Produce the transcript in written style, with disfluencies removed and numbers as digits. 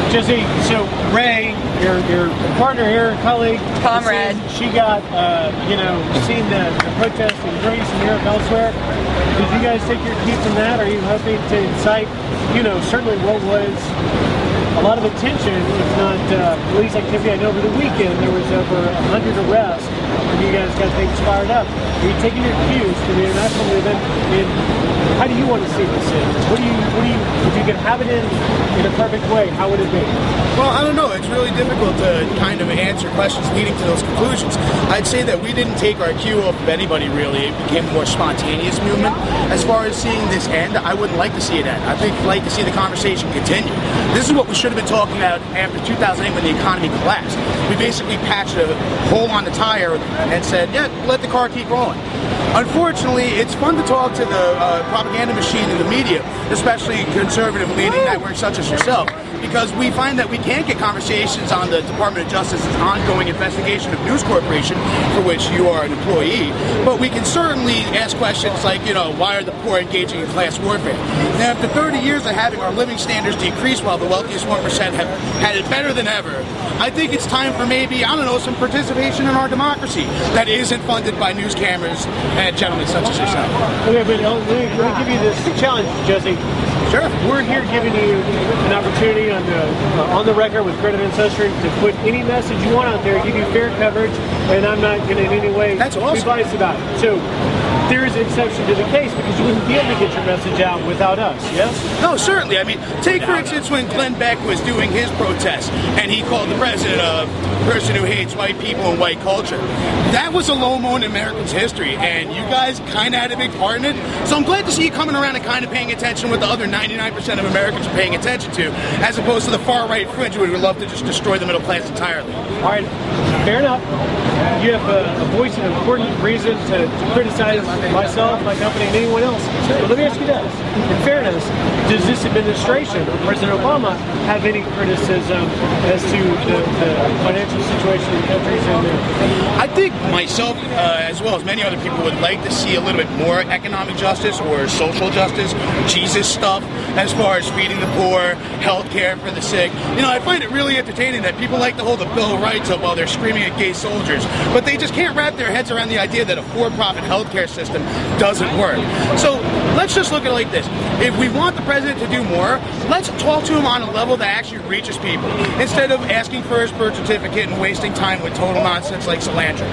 Jesse, so Ray, your partner here, colleague, comrade, she got, seen the protests in Greece and Europe elsewhere. Did you guys take your cue from that? Are you hoping to incite, certainly what was a lot of attention, if not police activity? I know over the weekend there was over 100 arrests, and you guys got things fired up. Are you taking your cues from the international movement? How do you want to see this in? What do you, if you could have it in a perfect way, how would it be? Well, I don't know. It's really difficult to kind of answer questions leading to those conclusions. I'd say that we didn't take our cue off of anybody, really. It became a more spontaneous movement. As far as seeing this end, I wouldn't like to see it end. I think I'd like to see the conversation continue. This is what we should have been talking about after 2008 when the economy collapsed. We basically patched a hole on the tire and said, yeah, let the car keep rolling. Unfortunately, it's fun to talk to the propaganda machine in the media, especially conservative-leaning networks such as yourself, because we find that we can't get conversations on the Department of Justice's ongoing investigation of News Corporation, for which you are an employee, but we can certainly ask questions like, why are the poor engaging in class warfare? Now, after 30 years of having our living standards decrease while the wealthiest 1% have had it better than ever, I think it's time for maybe, some participation in our democracy that isn't funded by news cameras and gentlemen such as yourself. Okay, but let me give you this challenge, Jesse. Sure. We're here giving you an opportunity on the record with Credit Ancestry to put any message you want out there, give you fair coverage, and I'm not going to in any way be biased about it. So there is an exception to the case because you wouldn't be able to get your message out without us, yes? No, certainly. Take for instance when Glenn Beck was doing his protest and he called the president a person who hates white people and white culture. That was a low moment in Americans' history, and you guys kind of had a big part in it. So I'm glad to see you coming around and kind of paying attention what the other 99% of Americans are paying attention to, as opposed to the far-right fringe who would love to just destroy the middle class entirely. All right, fair enough. You have a voice and an important reason to criticize myself, my company, and anyone else. But let me ask you this. In fairness, does this administration, or President Obama, have any criticism as to the financial situation in the country's in there? I think myself, as well as many other people, would like to see a little bit more economic justice or social justice, Jesus stuff, as far as feeding the poor, health care for the sick. I find it really entertaining that people like to hold the Bill of Rights up while they're screaming at gay soldiers, but they just can't wrap their heads around the idea that a for-profit healthcare system doesn't work. So let's just look at it like this. If we want the president to do more, let's talk to him on a level that actually reaches people, instead of asking for his birth certificate and wasting time with total nonsense like cilantro.